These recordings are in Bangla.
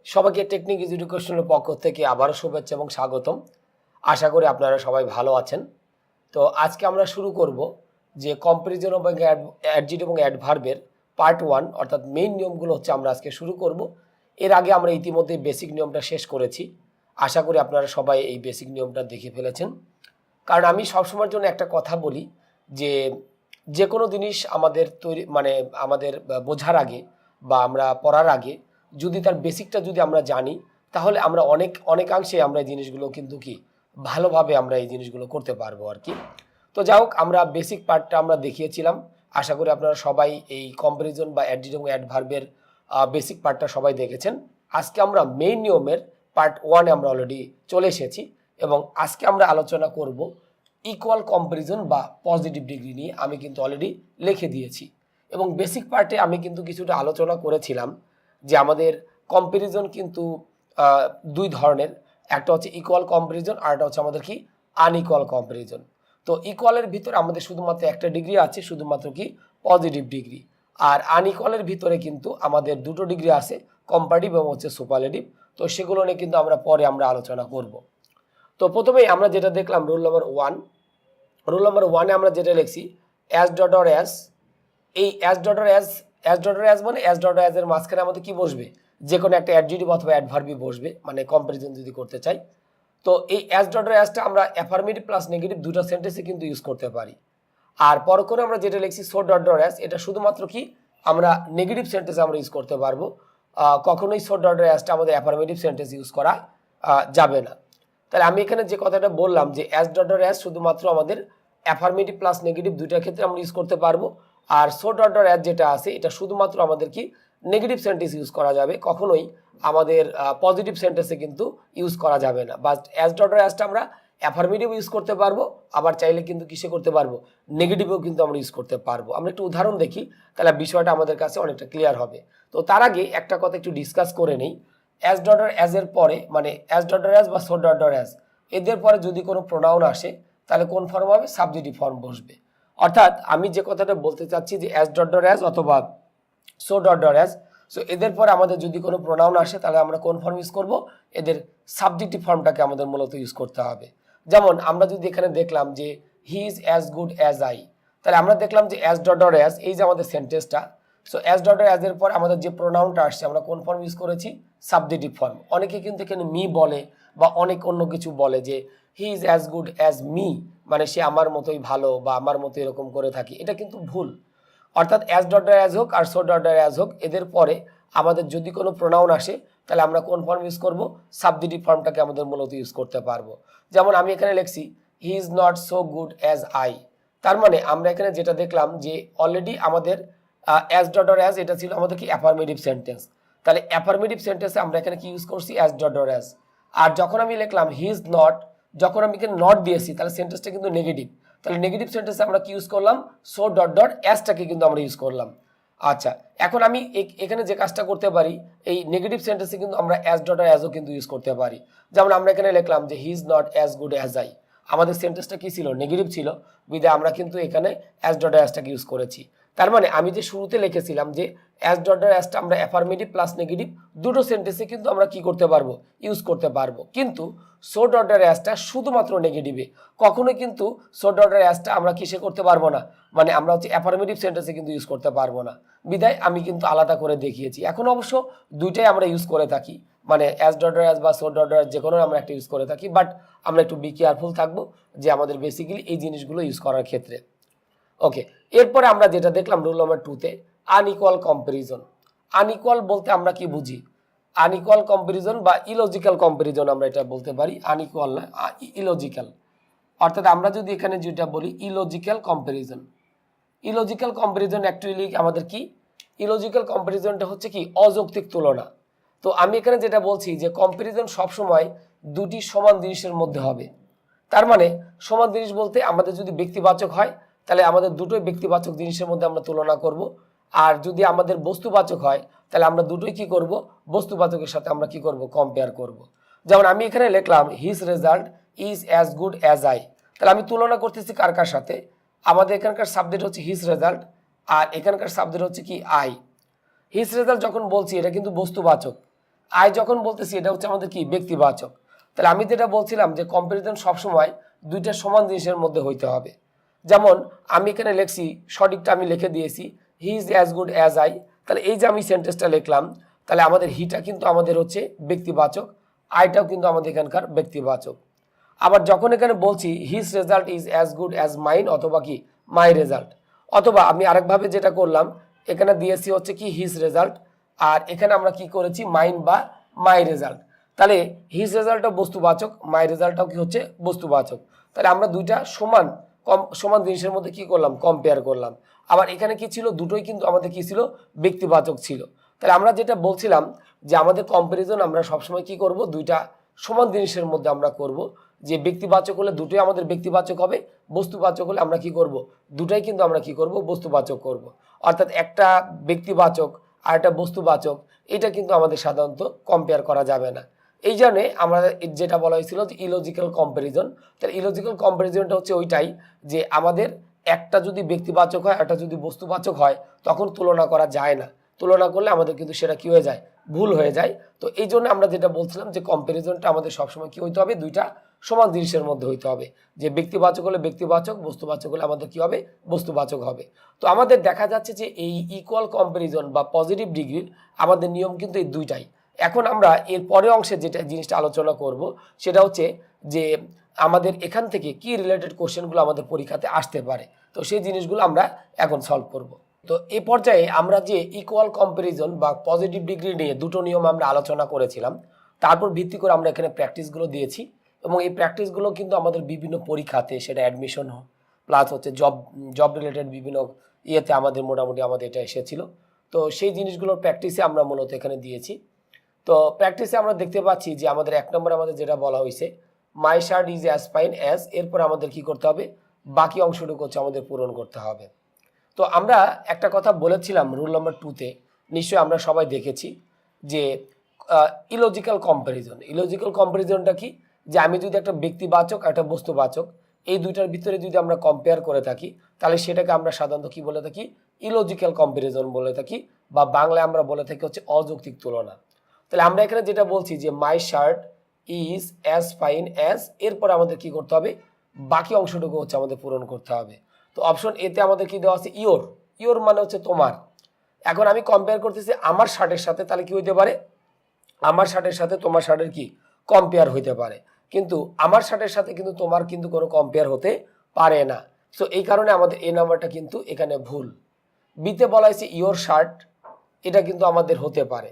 সবাইকে টেকনিক ইজ এডুকেশনের পক্ষ থেকে আবারও শুভেচ্ছা এবং স্বাগতম। আশা করি আপনারা সবাই ভালো আছেন। তো আজকে আমরা শুরু করব যে কম্পারিজন এবং অ্যাডজেক্টিভ এবং অ্যাডভার্বের পার্ট 1 অর্থাৎ মেইন নিয়মগুলো হচ্ছে আমরা আজকে শুরু করব। এর আগে আমরা ইতিমধ্যে বেসিক নিয়মটা শেষ করেছি। আশা করি আপনারা সবাই এই বেসিক নিয়মটা দেখে ফেলেছেন। কারণ আমি সবসময়ের জন্য একটা কথা বলি যে যে কোনো জিনিস আমাদের তৈরি আমাদের বোঝার আগে বা আমরা পড়ার আগে যদি তার বেসিকটা যদি আমরা জানি, তাহলে আমরা অনেকাংশে আমরা এই জিনিসগুলো কিন্তু কি ভালোভাবে আমরা এই জিনিসগুলো করতে পারবো আর কি। তো যাই হোক, আমরা বেসিক পার্টটা আমরা দেখিয়েছিলাম। আশা করি আপনারা সবাই এই কম্পারিজন বা অ্যাডজেক্টিভ এবং অ্যাডভার্বের বেসিক পার্টটা সবাই দেখেছেন। আজকে আমরা মেইন নিয়মের পার্ট 1 আমরা অলরেডি চলে এসেছি এবং আজকে আমরা আলোচনা করব ইকুয়াল কম্পারিজন বা পজিটিভ ডিগ্রি নিয়ে। আমি কিন্তু অলরেডি লিখে দিয়েছি এবং বেসিক পার্টে আমি কিন্তু কিছুটা আলোচনা করেছিলাম যে আমাদের কম্পারিজন কিন্তু দুই ধরনের। একটা হচ্ছে ইকুয়াল কম্পারিজন আর একটা হচ্ছে আমাদের কি আনইকুয়াল কম্পারিজন। তো ইকুয়ালের ভিতরে আমাদের শুধুমাত্র একটা ডিগ্রি আছে, শুধুমাত্র কি পজিটিভ ডিগ্রি। আর আনইকুয়ালের ভিতরে কিন্তু আমাদের দুটো ডিগ্রি আছে, কম্পারেটিভ এবং হচ্ছে সুপারলেটিভ। তো সেগুলো নিয়ে কিন্তু আমরা পরে আলোচনা করব। তো প্রথমেই আমরা যেটা দেখলাম রুল নাম্বার 1। রুল নাম্বার 1-এ আমরা যেটা লিখছি অ্যাজ ডট অর অ্যাজ। এই অ্যাজ ডট অর অ্যাজ মানে অ্যাজ ডট অর অ্যাজ এর মাঝখানে আমাদের কি বসবে, যে কোনো একটা অ্যাডজেক্টিভ অথবা অ্যাডভার্বি বসবে, মানে কম্পারিজন যদি করতে চাই। তো এই অ্যাজ ডট অর অ্যাজটা আমরা অ্যাফার্মেটিভ প্লাস নেগেটিভ দুটো সেন্টেন্সে কিন্তু ইউজ করতে পারি। আর পর করে আমরা যেটা লিখছি সো ডট ডট অ্যাজ, এটা শুধুমাত্র কি আমরা নেগেটিভ সেন্টেন্সে আমরা ইউজ করতে পারবো। কখনোই সো ডট ডট অ্যাজটা আমাদের অ্যাফার্মেটিভ সেন্টেন্স ইউজ করা যাবে না। তাহলে আমি এখানে যে কথাটা বললাম যে অ্যাজ ডট ডট অ্যাজ শুধুমাত্র আমাদের অ্যাফার্মেটিভ প্লাস নেগেটিভ দুইটার ক্ষেত্রে আমরা ইউজ করতে পারবো। আর সো ডট ডট অ্যাজ যেটা আছে এটা শুধুমাত্র আমাদের কি নেগেটিভ সেন্টেন্স ইউজ করা যাবে, কখনোই আমাদের পজিটিভ সেন্টেন্সে কিন্তু ইউজ করা যাবে না। বাট অ্যাজ ডট ডট অ্যাজটা আমরা অ্যাফার্মেটিভ ইউজ করতে পারবো, আবার চাইলে কিন্তু কিসে করতে পারবো, নেগেটিভও কিন্তু আমরা ইউজ করতে পারবো। আমরা একটু উদাহরণ দেখি, তাহলে বিষয়টা আমাদের কাছে অনেকটা ক্লিয়ার হবে। তো তার আগে একটা কথা একটু ডিসকাস করে নেই। অ্যাজ ডট ডট অ্যাজ এর পরে মানে অ্যাজ ডট ডট অ্যাজ বা সো ডট ডট অ্যাজ এদের পরে যদি কোনো প্রোনাউন আসে তাহলে কোন ফর্ম হবে, সাবজেক্টিভ ফর্ম বসবে। অর্থাৎ আমি যে কথাটা বলতে চাচ্ছি যে অ্যাজ ডট ডট অ্যাজ অথবা so dot dot as, so এদের পরে আমাদের যদি কোনো প্রোনাউন আসে তাহলে আমরা কোন ফর্ম ইউজ করব, এদের সাবজেক্টিভ ফর্মটাকে আমাদের মূলত ইউজ করতে হবে। যেমন আমরা যদি এখানে দেখলাম যে he is as good as I, তাহলে আমরা দেখলাম যে অ্যাজ ডট ডট অ্যাজ, এই যে আমাদের সেন্টেন্সটা, so as dot dot as এর পর আমাদের যে প্রোনাউনটা আসছে আমরা কোন ফর্ম ইউজ করেছি, সাবজেক্টিভ ফর্ম। অনেকে কিন্তু এখানে মি বলে বা অনেক অন্য কিছু বলে যে he is as good as me, মানে সে আমার মতোই ভালো বা আমার মতো এরকম করে থাকি, এটা কিন্তু ভুল। অর্থাৎ অ্যাজ ডট ডট অ্যাজ হোক আর সো ডট ডট অ্যাজ হোক, এদের পরে আমাদের যদি কোনো প্রোনাউন আসে তাহলে আমরা কোন ফর্ম ইউজ করব, সাবজেক্টিভ ফর্মটাকে আমাদের মূলত ইউজ করতে পারবো। যেমন আমি এখানে লিখছি he is not so good as I, তার মানে আমরা এখানে যেটা দেখলাম যে অলরেডি আমাদের অ্যাজ ডট ডট অ্যাজ এটা ছিল আমাদের কি অ্যাফার্মেটিভ সেন্টেন্স। তাহলে অ্যাফার্মেটিভ সেন্টেন্সে আমরা এখানে কি ইউজ করছি, অ্যাজ ডট ডট অ্যাজ। আর যখন আমি লিখলাম হি ইজ নট, যখন আমি এখানে নট দিয়েছি তাহলে সেন্টেন্সটা কিন্তু নেগেটিভ। তাহলে নেগেটিভ সেন্টেন্সে আমরা কি ইউজ করলাম, সো ডট ডট অ্যাজটাকে কিন্তু আমরা ইউজ করলাম। আচ্ছা, এখন আমি এখানে যে কাজটা করতে পারি, এই নেগেটিভ সেন্টেন্সে কিন্তু আমরা অ্যাজ ডট অ্যাজও কিন্তু ইউজ করতে পারি। যেমন আমরা এখানে লিখলাম যে he is not as good as I, আমাদের সেন্টেন্সটা কি ছিল, নেগেটিভ ছিল, বিধায় আমরা কিন্তু এখানে অ্যাজ ডট অ্যাজটাকে ইউজ করেছি। তার মানে আমি যে শুরুতে লিখেছিলাম যে অ্যাজ ডট ডট অ্যাজটা আমরা অ্যাফার্মেটিভ প্লাস নেগেটিভ দুটো সেন্টেন্সে কিন্তু আমরা কি করতে পারবো, ইউজ করতে পারবো। কিন্তু সো ডট ডট অ্যাজটা শুধুমাত্র নেগেটিভে, কখনোই কিন্তু সো ডট ডট অ্যাজটা আমরা কিসে করতে পারবো না, মানে আমরা হচ্ছে অ্যাফার্মেটিভ সেন্টেন্সে কিন্তু ইউজ করতে পারবো না, বিধায় আমি কিন্তু আলাদা করে দেখিয়েছি। এখন অবশ্য দুইটাই আমরা ইউজ করে থাকি, মানে অ্যাজ ডট ডট অ্যাজ বা সো ডট ডট অ্যাজ যে কোনো আমরা একটা ইউজ করে থাকি, বাট আমরা একটু বি কেয়ারফুল থাকবো যে আমাদের বেসিক্যালি এই জিনিসগুলো ইউজ করার ক্ষেত্রে। ওকে, এরপরে আমরা যেটা দেখলাম রুল নাম্বার 2-তে আনইকুয়াল কম্পারিজন। আনইকুয়াল বলতে আমরা কি বুঝি, আনইকুয়াল কম্পারিজন বা ইলজিক্যাল কম্পারিজন আমরা এটা বলতে পারি, আনইকুয়াল না, ইলজিক্যাল। অর্থাৎ আমরা যদি এখানে যেটা বলি illogical comparison, illogical comparison actually আমাদের কি, ইলজিক্যাল কম্পারিজনটা হচ্ছে কি অযৌক্তিক তুলনা। তো আমি এখানে যেটা বলছি যে কম্পারিজন সবসময় দুটি সমান জিনিসের মধ্যে হবে। তার মানে সমান জিনিস বলতে আমাদের যদি ব্যক্তিবাচক হয় তাহলে আমাদের দুটোই ব্যক্তিবাচক জিনিসের মধ্যে আমরা তুলনা করব। আর যদি আমাদের বস্তুবাচক হয় তাহলে আমরা দুটোই কি করব, বস্তুবাচকের সাথে আমরা কি করব, কম্পেয়ার করব। যেমন আমি এখানে লিখলাম his result is as good as I, তাহলে আমি তুলনা করতেছি কার কার সাথে, আমাদের এখানকার সাবজেক্ট হচ্ছে হিজ রেজাল্ট আর এখানকার সাবজেক্ট হচ্ছে কি আই। হিজ রেজাল্ট যখন বলছি এটা কিন্তু বস্তুবাচক, আই যখন বলতেছি এটা হচ্ছে আমাদের কি ব্যক্তিবাচক। তাহলে আমি যেটা বলছিলাম যে কম্পারিজন সবসময় দুইটা সমান জিনিসের মধ্যে হইতে হবে। যেমন আমি এখানে লিখছি, সঠিকটা আমি লিখে দিয়েছি, he is as good as I. তাহলে এই যে আমি সেন্টেন্সটা লিখলাম, তাহলে আমাদের হিটা কিন্তু আমাদের হচ্ছে ব্যক্তিবাচক, আইটাও কিন্তু আমাদের এখানকার ব্যক্তিবাচক। আবার যখন এখানে বলছি his result is as good as mine, অথবা কি মাই রেজাল্ট, অথবা আমি আরেকভাবে যেটা করলাম, এখানে দিয়েছি হচ্ছে কি হিজ রেজাল্ট, আর এখানে আমরা কি করেছি মাইন বা মাই রেজাল্ট। তাহলে হিজ রেজাল্টটা বস্তুবাচক, মাই রেজাল্টটাও কি হচ্ছে বস্তুবাচক। তাহলে আমরা দুইটা সমান জিনিসের মধ্যে কি করলাম, কম্পেয়ার করলাম। আবার এখানে কি ছিল, দুটোই কিন্তু আমাদের কি ছিল, ব্যক্তিবাচক ছিল। তাহলে আমরা যেটা বলছিলাম যে আমাদের কম্পারিজন আমরা সবসময় কি করব, দুইটা সমান জিনিসের মধ্যে আমরা করব। যে ব্যক্তিবাচক হলে দুটোই আমাদের ব্যক্তিবাচক হবে, বস্তুবাচক হলে আমরা কি করব, দুটাই কিন্তু আমরা কি করব, বস্তুবাচক করব। অর্থাৎ একটা ব্যক্তিবাচক আর একটা বস্তুবাচক, এটা কিন্তু আমাদের সাধারণত কম্পেয়ার করা যাবে না। এই জন্যে আমরা যেটা বলা হয়েছিল যে ইলজিক্যাল কম্পারিজন। তাহলে ইলজিক্যাল কম্পারিজনটা হচ্ছে ওইটাই যে আমাদের একটা যদি ব্যক্তিবাচক হয়, একটা যদি বস্তুবাচক হয়, তখন তুলনা করা যায় না। তুলনা করলে আমাদের কিন্তু সেটা কি হয়ে যায়, ভুল হয়ে যায়। তো এই জন্য আমরা যেটা বলছিলাম যে কম্পারিজনটা আমাদের সবসময় কি হইতে হবে, দুইটা সমান জিনিসের মধ্যে হইতে হবে। যে ব্যক্তিবাচক হলে ব্যক্তিবাচক, বস্তুবাচক হলে আমাদের কি হবে, বস্তুবাচক হবে। তো আমাদের দেখা যাচ্ছে যে এই ইকুয়াল কম্পারিজন বা পজিটিভ ডিগ্রির আমাদের নিয়ম কিন্তু এই দুইটাই। এখন আমরা এর পরের অংশে যেটা জিনিসটা আলোচনা করব, সেটা হচ্ছে যে আমাদের এখান থেকে কি রিলেটেড কোশ্চেনগুলো আমাদের পরীক্ষাতে আসতে পারে। তো সেই জিনিসগুলো আমরা এখন সলভ করব। তো এই পর্যায়ে আমরা যে ইকুয়াল কম্পারিজন বা পজিটিভ ডিগ্রি নিয়ে দুটো নিয়ম আমরা আলোচনা করেছিলাম, তারপর ভিত্তি করে আমরা এখানে প্র্যাকটিসগুলো দিয়েছি। এবং এই প্র্যাকটিসগুলো কিন্তু আমাদের বিভিন্ন পরীক্ষাতে, সেটা অ্যাডমিশন হোক প্লাস হচ্ছে জব রিলেটেড বিভিন্ন ইয়েতে আমাদের মোটামুটি আমাদের এটা এসেছিল। তো সেই জিনিসগুলোর প্র্যাকটিসে আমরা মূলত এখানে দিয়েছি। তো প্র্যাকটিসে আমরা দেখতে পাচ্ছি যে আমাদের 1 নম্বরে আমাদের যেটা বলা হয়েছে, my shirt is as fine as, এরপর আমাদের কি করতে হবে, বাকি অংশটুকু হচ্ছে আমাদের পূরণ করতে হবে। তো আমরা একটা কথা বলেছিলাম রুল নাম্বার 2তে, নিশ্চয়ই আমরা সবাই দেখেছি যে ইলজিক্যাল কম্পারিজন। ইলজিক্যাল কম্পারিজনটা কি, যে আমি যদি একটা ব্যক্তিবাচক একটা বস্তুবাচক এই দুইটার ভিতরে যদি আমরা কম্পেয়ার করে থাকি, তাহলে সেটাকে আমরা সাধারণত কি বলে থাকি, ইলজিক্যাল কম্পারিজন বলে থাকি, বা বাংলায় আমরা বলে থাকি হচ্ছে অযৌক্তিক তুলনা। তাহলে আমরা এখানে যেটা বলছি যে my shirt is as fine as, এরপর আমাদের কি করতে হবে, বাকি অংশটুকু হচ্ছে আমাদের পূরণ করতে হবে। তো অপশন এতে আমাদের কি দেওয়া আছে, ইওর। ইওর মানে হচ্ছে তোমার। এখন আমি কম্পেয়ার করতেছি আমার শার্টের সাথে, তাহলে কি হইতে পারে, আমার শার্টের সাথে তোমার শার্টের কি কম্পেয়ার হইতে পারে, কিন্তু আমার শার্টের সাথে কিন্তু তোমার কিন্তু কোনো কম্পেয়ার হতে পারে না। সো এই কারণে আমাদের এই নাম্বারটা কিন্তু এখানে ভুল। বিতে বলা হয়েছে ইওর শার্ট, এটা কিন্তু আমাদের হতে পারে।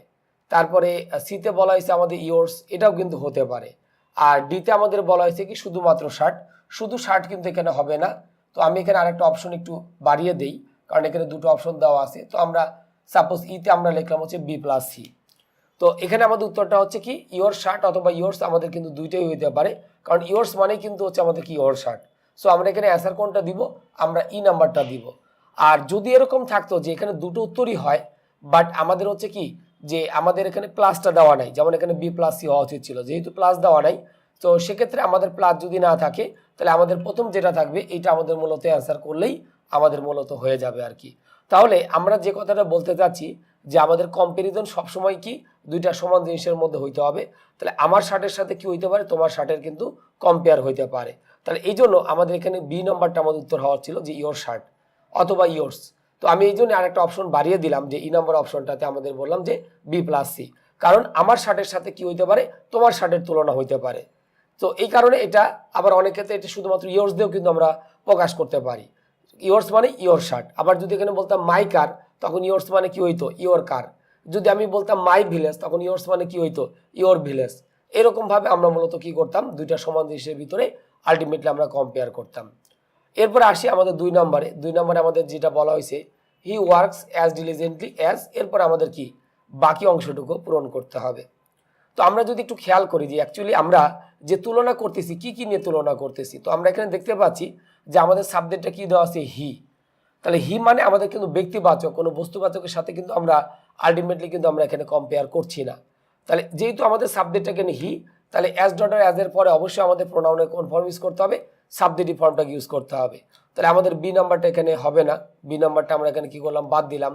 তারপরে সিতে বলা হয়েছে আমাদের ইয়োর্স, এটাও কিন্তু হতে পারে। আর ডিতে আমাদের বলা হয়েছে কি শুধুমাত্র শার্ট, শুধু শার্ট কিন্তু এখানে হবে না। তো আমি এখানে আরেকটা অপশন একটু বাড়িয়ে দেই, কারণ এখানে দুটো অপশন দেওয়া আছে। তো আমরা সাপোজ ইতে আমরা লিখলাম হচ্ছে বি প্লাস সি। তো এখানে আমাদের উত্তরটা হচ্ছে কি ইয়োর শার্ট অথবা ইয়োর্স, আমাদের কিন্তু দুইটাই হইতে পারে, কারণ ইয়োর্স মানে কিন্তু হচ্ছে আমাদের কি ইয়োর শার্ট। সো আমরা এখানে অ্যান্সার কোনটা দিব, আমরা ই নাম্বারটা দিব। আর যদি এরকম থাকতো যে এখানে দুটো উত্তরই হয়, বাট আমাদের হচ্ছে কি যে আমাদের এখানে প্লাসটা দেওয়া নাই, যেমন এখানে বি প্লাস সি হওয়া উচিত ছিল, যেহেতু প্লাস দেওয়া নাই, তো সেক্ষেত্রে আমাদের প্লাস যদি না থাকে, তাহলে আমাদের প্রথম যেটা থাকবে এইটা আমাদের মূলত অ্যান্সার করলেই আমাদের মূলত হয়ে যাবে আর কি। তাহলে আমরা যে কথাটা বলতে চাচ্ছি যে আমাদের কম্পারিজন সবসময় কি দুইটা সমান জিনিসের মধ্যে হইতে হবে। তাহলে আমার শার্টের সাথে কি হইতে পারে, তোমার শার্টের কিন্তু কম্পেয়ার হইতে পারে। তাহলে এই জন্য আমাদের এখানে বি নাম্বারটা আমাদের উত্তর হওয়ার ছিল যে ইয়োর শার্ট অথবা ইয়োর্স। তো আমি এই জন্য আরেকটা অপশন বাড়িয়ে দিলাম যে ই নাম্বার অপশনটাতে আমাদের বললাম যে বি প্লাস সি, কারণ আমার শার্টের সাথে কি হইতে পারে, তোমার শার্টের তুলনা হইতে পারে। তো এই কারণে এটা আবার অনেক ক্ষেত্রে এটা শুধুমাত্র ইয়োর্স দিয়েও কিন্তু আমরা প্রকাশ করতে পারি। ইয়োর্স মানে ইয়োর শার্ট। আবার যদি এখানে বলতাম মাই কার, তখন ইয়োর্স মানে কি হইতো, ইয়োর কার। যদি আমি বলতাম মাই ভিলেজ, তখন ইয়োর্স মানে কি হইতো, ইয়োর ভিলেজ। এরকমভাবে আমরা মূলত কি করতাম, দুইটা সমান জিনিসের ভিতরে আলটিমেটলি আমরা কম্পেয়ার করতাম। এরপর আসি আমাদের 2 নম্বরে। 2 নম্বরে আমাদের যেটা বলা হয়েছে he works as diligently as, এরপর আমাদের কি বাকি অংশটুকু পূরণ করতে হবে। তো আমরা যদি একটু খেয়াল করি যে অ্যাকচুয়ালি আমরা যে তুলনা করতেছি কি কি নিয়ে তুলনা করতেছি, তো আমরা এখানে দেখতে পাচ্ছি যে আমাদের সাবজেক্টটা কি দেওয়া আছে, হি। তাহলে হি মানে আমাদের কিন্তু ব্যক্তিবাচক, কোনো বস্তুবাচকের সাথে কিন্তু আমরা আলটিমেটলি কিন্তু আমরা এখানে কম্পেয়ার করছি না। তাহলে যেহেতু আমাদের সাবজেক্টটা এখানে হি, তাহলে অ্যাজ ডট অ্যাজ এর পরে অবশ্যই আমাদের প্রোনাউনের কোন ফর্ম ইউজ করতে হবে, সাবজেক্টিভ ফর্মটাকে ইউজ করতে হবে। তাহলে আমাদের বি নাম্বারটা এখানে হবে না, বি নাম্বারটা আমরা এখানে কি করলাম, বাদ দিলাম।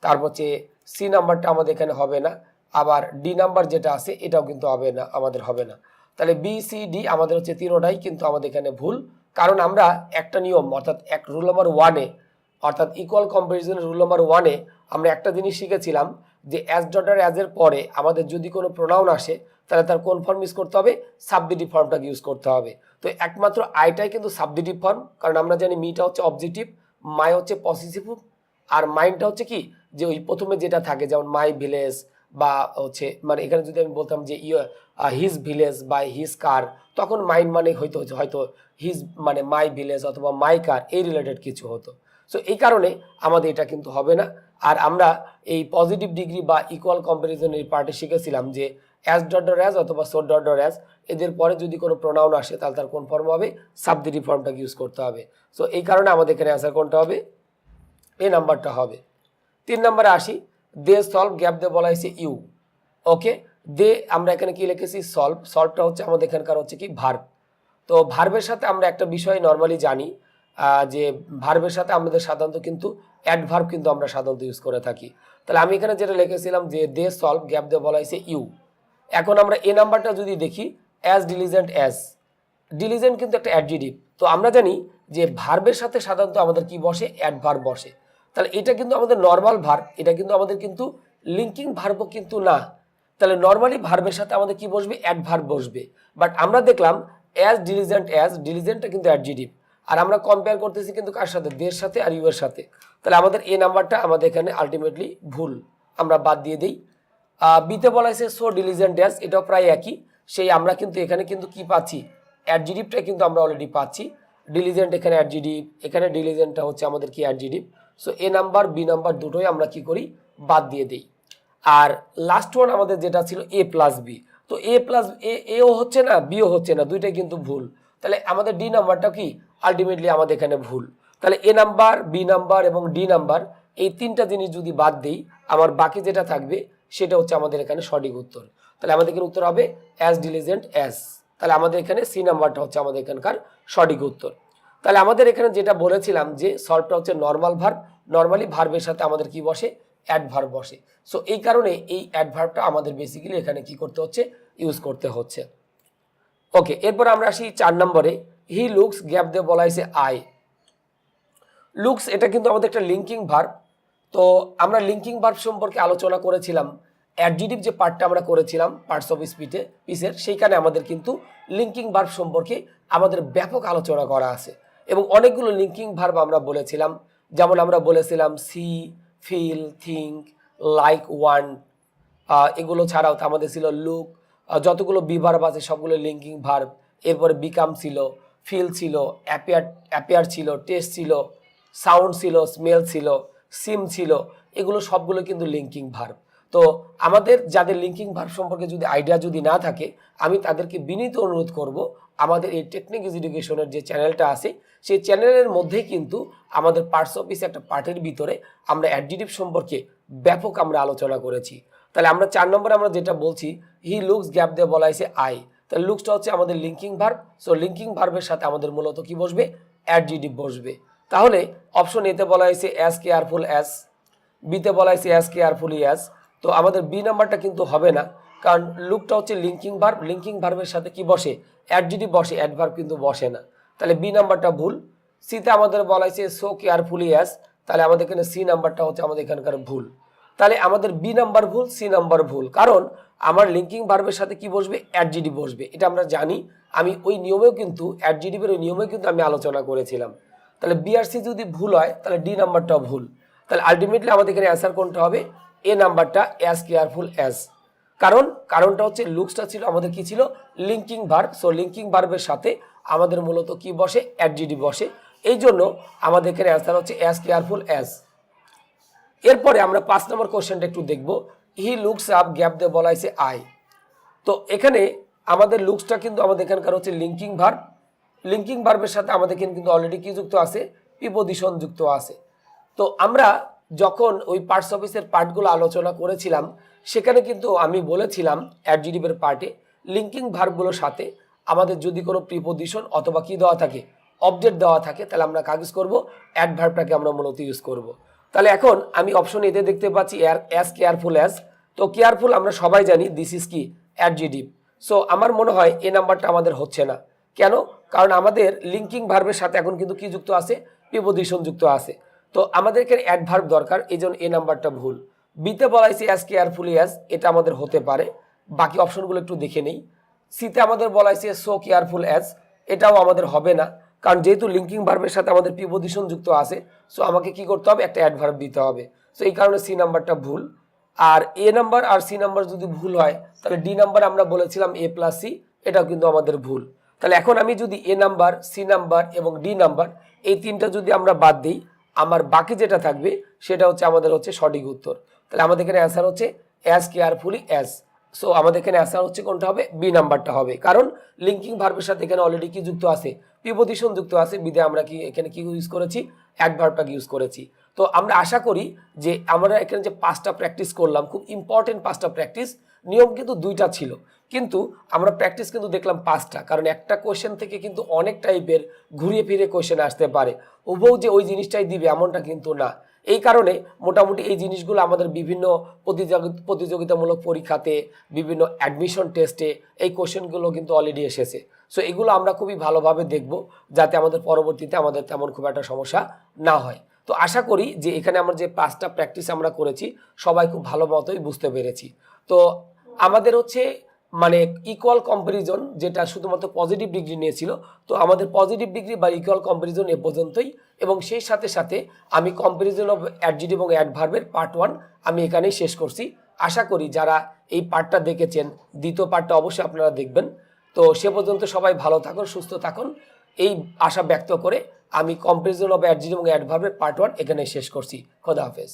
তারপর হচ্ছে সি নাম্বারটা আমাদের এখানে হবে না, আবার ডি নাম্বার যেটা আছে এটাও কিন্তু হবে না, আমাদের হবে না। তাহলে বি সি ডি আমাদের হচ্ছে তিনোটাই কিন্তু আমাদের এখানে ভুল, কারণ আমরা একটা নিয়ম অর্থাৎ এক রুল নাম্বার 1-এ অর্থাৎ ইকুয়াল কম্পারিজনের রুল নাম্বার 1-এ আমরা একটা জিনিস শিখেছিলাম যে অ্যাজ ডটার অ্যাজের পরে আমাদের যদি কোনো প্রোনাউন আসে তাহলে তার কোন ফর্ম ইউজ করতে হবে, সাবজেক্টিভ ফর্মটাকে ইউজ করতে হবে। তো একমাত্র আইটাই কিন্তু সাবজেক্টিভ ফর্ম, কারণ আমরা জানি মিটা হচ্ছে অবজেক্টিভ, মাই হচ্ছে পসেসিভ, আর মাইন্ডটা হচ্ছে কি যে ওই প্রথমে যেটা থাকে যেমন মাই ভিলেজ বা হচ্ছে মানে এখানে যদি আমি বলতাম যে হিজ ভিলেজ বা হিজ কার, তখন মাইন্ড মানে হয়তো হিজ মানে মাই ভিলেজ অথবা মাই কার এই রিলেটেড কিছু হতো। সো এই কারণে আমাদের এটা কিন্তু হবে না। আর আমরা এই পজিটিভ ডিগ্রি বা ইকুয়াল কম্পারিজন এই পার্টে শিখেছিলাম যে অ্যাজ ডট ডট অ্যাজ অথবা সো ডট ডট অ্যাজ এদের পরে যদি কোনো প্রোনাউন আসে তাহলে তার কোন ফর্ম হবে, সাবজেক্টিভ ফর্মটাকে ইউজ করতে হবে। সো এই কারণে আমাদের এখানে অ্যান্সার কোনটা হবে, এ নাম্বারটা হবে। 3 নম্বরে আসি, দে সলভ গ্যাপ দিয়ে বলা হয়েছে ইউ। ওকে, দে আমরা এখানে কি লিখেছি সলভ, সলভটা হচ্ছে আমাদের এখানকার হচ্ছে কি ভার্ব। তো ভার্বের সাথে আমরা একটা বিষয় নর্মালি জানি যে ভার্বের সাথে আমাদের সাধারণত কিন্তু অ্যাডভার্ব কিন্তু আমরা সাধারণত ইউজ করে থাকি। তাহলে আমি এখানে যেটা লিখেছিলাম যে দে সলভ গ্যাপ দিয়ে বলা হয়েছে ইউ। এখন আমরা এ নাম্বারটা যদি দেখি অ্যাজ ডিলিজেন্ট অ্যাজ, ডিলিজেন্ট কিন্তু একটা অ্যাডজেক্টিভ। তো আমরা জানি যে ভার্বের সাথে সাধারণত আমাদের কি বসে, অ্যাডভার্ব বসে। তাহলে এটা কিন্তু আমাদের নর্মাল ভার্ব, এটা কিন্তু আমাদের কিন্তু লিঙ্কিং ভার্বও কিন্তু না। তাহলে নর্মালি ভার্বের সাথে আমাদের কি বসবে, অ্যাডভার্ব বসবে। বাট আমরা দেখলাম অ্যাজ ডিলিজেন্টটা কিন্তু অ্যাডজেক্টিভ, আর আমরা কম্পেয়ার করতেছি কিন্তু কার সাথে, দের সাথে আর ইউ এর সাথে। তাহলে আমাদের এ নাম্বারটা আমাদের এখানে আলটিমেটলি ভুল, আমরা বাদ দিয়ে দিই। বিতে বলা হয়েছে সো ডিলিজেন্ট অ্যাজ, এটাও প্রায় একই। সেই আমরা কিন্তু এখানে কিন্তু কি পাচ্ছি, অ্যাডজেক্টিভটা কিন্তু আমরা অলরেডি পাচ্ছি। ডিলিজেন্ট এখানে অ্যাডজেক্টিভ, এখানে ডিলিজেন্টটা হচ্ছে আমাদের কি অ্যাডজেক্টিভ। সো এ নাম্বার বি নাম্বার দুটোই আমরা কি করি, বাদ দিয়ে দিই। আর লাস্ট ওয়ান আমাদের যেটা ছিল এ প্লাস বি, তো এ প্লাস এও হচ্ছে না বিও হচ্ছে না, দুইটাই কিন্তু ভুল। তাহলে আমাদের ডি নাম্বারটা কি আলটিমেটলি আমাদের এখানে ভুল। তাহলে এ নাম্বার বি নাম্বার এবং ডি নাম্বার এই তিনটা জিনিস যদি বাদ দিই, আমার বাকি যেটা থাকবে সেটা হচ্ছে আমাদের এখানে সঠিক উত্তর। তাহলে আমাদের এখানে উত্তর হবে অ্যাজ ডিলিজেন্ট অ্যাজ। তাহলে আমাদের এখানে সি নাম্বারটা হচ্ছে আমাদের এখানকার সঠিক উত্তর। তাহলে আমাদের এখানে যেটা বলেছিলাম যে সলভটা হচ্ছে নর্মাল ভার্ব, নর্মালি ভার্বের সাথে আমাদের কি বসে, অ্যাডভার্ব বসে। সো এই কারণে এই অ্যাডভার্বটা আমাদের বেসিক্যালি এখানে কি করতে হচ্ছে, ইউজ করতে হচ্ছে। ওকে, এরপর আমরা আসি 4 নম্বরে, হি লুকস গ্যাপ দিয়ে বলা হয়েছে আই। লুকস এটা কিন্তু আমাদের একটা লিঙ্কিং ভার্ব। তো আমরা লিঙ্কিং ভার্ব সম্পর্কে আলোচনা করেছিলাম, অ্যাডজেক্টিভ যে পার্টটা আমরা করেছিলাম পার্টস অফ স্পিচের, সেইখানে আমাদের কিন্তু লিঙ্কিং ভার্ব সম্পর্কে আমাদের ব্যাপক আলোচনা করা আছে এবং অনেকগুলো লিঙ্কিং ভার্ব আমরা বলেছিলাম। যেমন আমরা বলেছিলাম see, feel, think, like, want, এগুলো ছাড়াও তো আমাদের ছিল লুক, যতগুলো বি ভার্ব আছে সবগুলো লিঙ্কিং ভার্ব। এরপরে বিকাম ছিল, ফিল ছিল, অ্যাপিয়ার ছিল, টেস্ট ছিল, সাউন্ড ছিল, স্মেল ছিল, সিম ছিল, এগুলো সবগুলো কিন্তু লিঙ্কিং ভার্ব। তো আমাদের যাদের লিঙ্কিং ভার্ব সম্পর্কে যদি আইডিয়া যদি না থাকে, আমি তাদেরকে বিনীত অনুরোধ করব, আমাদের এই টেকনিক ইজ এডুকেশনের যে চ্যানেলটা আছে সেই চ্যানেলের মধ্যেই কিন্তু আমাদের পার্টস অফ স্পিচ একটা পার্টের ভিতরে আমরা অ্যাডজেক্টিভ সম্পর্কে ব্যাপক আমরা আলোচনা করেছি। তাহলে আমরা 4 নম্বরে আমরা যেটা বলছি, হি লুকস গ্যাপ দিয়ে বলা হয়েছে আই। তাহলে লুকসটা হচ্ছে আমাদের লিঙ্কিং ভার্ব। সো লিঙ্কিং ভার্বের সাথে আমাদের মূলত কি বসবে, অ্যাডজেক্টিভ বসবে। তাহলে অপশন এতে বলা হয়েছে অ্যাজ কেয়ারফুল অ্যাজ, বিতে বলা হয়েছে অ্যাজ কেয়ারফুলি অ্যাজ। তো আমাদের বি নাম্বারটা কিন্তু হবে না, কারণ লুকটা হচ্ছে লিঙ্কিং ভার্ব, লিঙ্কিং ভার্বের সাথে কি বসে, অ্যাডজেক্টিভ বসে, অ্যাডভার্ব কিন্তু বসে না। তাহলে বি নাম্বারটা ভুল। সিতে আমাদের বলা হয়েছে সো কেয়ারফুলি অ্যাজ, তাহলে আমাদের এখানে সি নাম্বারটা হচ্ছে আমাদের এখানকার ভুল। তাহলে আমাদের বি নাম্বার ভুল, সি নাম্বার ভুল, কারণ আমার লিঙ্কিং ভার্বের সাথে কি বসবে, অ্যাডজেক্টিভ বসবে, এটা আমরা জানি। আমি ওই নিয়মেও কিন্তু অ্যাডজেক্টিভের ওই নিয়মেও কিন্তু আমি আলোচনা করেছিলাম। তাহলে বি আর সি যদি ভুল হয় তাহলে ডি নাম্বারটাও ভুল। তাহলে আলটিমেটলি আমাদের এখানে অ্যান্সার কোনটা হবে, এ নাম্বারটা অ্যাজ কেয়ারফুল অ্যাজ। কারণটা হচ্ছে লুকসটা ছিল আমাদের কি ছিল, লিঙ্কিং ভার্ব। সো লিঙ্কিং ভার্বের সাথে আমাদের মূলত কি বসে, অ্যাডজেক্টিভ বসে, এই জন্য আমাদের এখানে অ্যান্সার হচ্ছে অ্যাজ কেয়ারফুল অ্যাজ। এরপরে আমরা 5 নম্বর কোশ্চেনটা একটু দেখব, হি লুকস আপ গ্যাপ দিয়ে বলা হয়েছে আই। তো এখানে আমাদের লুকসটা কিন্তু আমাদের এখানকার হচ্ছে লিঙ্কিং ভার্ব। লিঙ্কিং ভার্বের সাথে আমাদের কিন্তু অলরেডি কি যুক্ত আছে, প্রিপোজিশন যুক্ত আছে। তো আমরা যখন ওই পার্টস অফিসের পার্টগুলো আলোচনা করেছিলাম সেখানে কিন্তু আমি বলেছিলাম অ্যাডজেক্টিভের পার্টে লিঙ্কিং ভার্বগুলোর সাথে আমাদের যদি কোনো প্রিপোজিশন অথবা কি দেওয়া থাকে, অবজেক্ট দেওয়া থাকে, তাহলে আমরা কাজ করব, অ্যাডভার্বটাকে আমরা মূলত ইউজ করব। তাহলে এখন আমি অপশন এতে দেখতে পাচ্ছি অ্যাজ কেয়ারফুল অ্যাজ, তো কেয়ারফুল আমরা সবাই জানি দিস ইজ কি অ্যাডজেটিভ। সো আমার মনে হয় এই নাম্বারটা আমাদের হচ্ছে না। কেন? কারণ আমাদের লিঙ্কিং ভার্বের সাথে এখন কিন্তু কি যুক্ত আছে, প্রিপোজিশন যুক্ত আছে। তো আমাদের এখানে অ্যাডভার্ব দরকার, এই জন্য এই নাম্বারটা ভুল। বিতে বলা হয়েছে অ্যাজ কেয়ারফুলি অ্যাজ, এটা আমাদের হতে পারে। বাকি অপশনগুলো একটু দেখে নেই। সিতে আমাদের বলা হয়েছে সো কেয়ারফুল অ্যাজ, এটাও আমাদের হবে না, কারণ যেহেতু লিঙ্কিং ভার্বের সাথে আমাদের প্রিপোজিশন যুক্ত আছে। সো আমাকে কি করতে হবে, একটা অ্যাডভার্ব দিতে হবে। সো এই কারণে সি নাম্বারটা ভুল। আর এ নাম্বার আর সি নাম্বার যদি ভুল হয়, তাহলে ডি নাম্বার আমরা বলেছিলাম এ প্লাস সি, এটাও কিন্তু আমাদের ভুল। তাহলে এখন আমি যদি এ নাম্বার, সি নাম্বার এবং ডি নাম্বার এই তিনটা যদি আমরা বাদ দিই, আমার বাকি যেটা থাকবে সেটা হচ্ছে আমাদের হচ্ছে সঠিক উত্তর। তাহলে আমাদের এখানে অ্যান্সার হচ্ছে অ্যাজ কেয়ারফুলি অ্যাজ। সো আমাদের এখানে অ্যান্সার হচ্ছে কোনটা হবে, বি নাম্বারটা হবে। কারণ লিঙ্কিং ভার্বের সাথে এখানে অলরেডি কি যুক্ত আছে, প্রিপোজিশন যুক্ত আছে, বিধে আমরা কি এখানে কি ইউজ করেছি, অ্যাডভার্বটাকে ইউজ করেছি। তো আমরা আশা করি যে আমরা এখানে যে 5টা প্র্যাকটিস করলাম, খুব ইম্পর্টেন্ট 5টা প্র্যাকটিস। নিয়ম কিন্তু 2টা ছিল, কিন্তু আমরা প্র্যাকটিস কিন্তু দেখলাম 5টা, কারণ একটা কোয়েশ্চেন থেকে কিন্তু অনেক টাইপের ঘুরিয়ে ফিরে কোয়েশ্চেন আসতে পারে। হুবহু যে ওই জিনিসটাই দিবে এমনটা কিন্তু না। এই কারণে মোটামুটি এই জিনিসগুলো আমাদের বিভিন্ন প্রতিযোগিতামূলক পরীক্ষাতে, বিভিন্ন অ্যাডমিশন টেস্টে এই কোশ্চেনগুলো কিন্তু অলরেডি এসেছে। সো এগুলো আমরা খুবই ভালোভাবে দেখব, যাতে আমাদের পরবর্তীতে আমাদের তেমন খুব একটা সমস্যা না হয়। তো আশা করি যে এখানে আমরা যে 5টা প্র্যাকটিস আমরা করেছি সবাই খুব ভালো মতোই বুঝতে পেরেছি। তো আমাদের হচ্ছে মানে ইকুয়াল কম্পারিজন, যেটা শুধুমাত্র পজিটিভ ডিগ্রি নিয়েছিল, তো আমাদের পজিটিভ ডিগ্রি বা ইকুয়াল কম্পারিজন এ পর্যন্তই। এবং সেই সাথে সাথে আমি কম্পারিজন অফ অ্যাডজেক্টিভ এবং অ্যাডভার্বের পার্ট 1 আমি এখানেই শেষ করছি। আশা করি যারা এই পার্টটা দেখেছেন, দ্বিতীয় পার্টটা অবশ্যই আপনারা দেখবেন। তো সে পর্যন্ত সবাই ভালো থাকুন, সুস্থ থাকুন, এই আশা ব্যক্ত করে আমি কম্পারিজন অফ অ্যাডজেক্টিভ এবং অ্যাডভার্বের পার্ট 1 এখানে শেষ করছি। খোদা হাফেজ।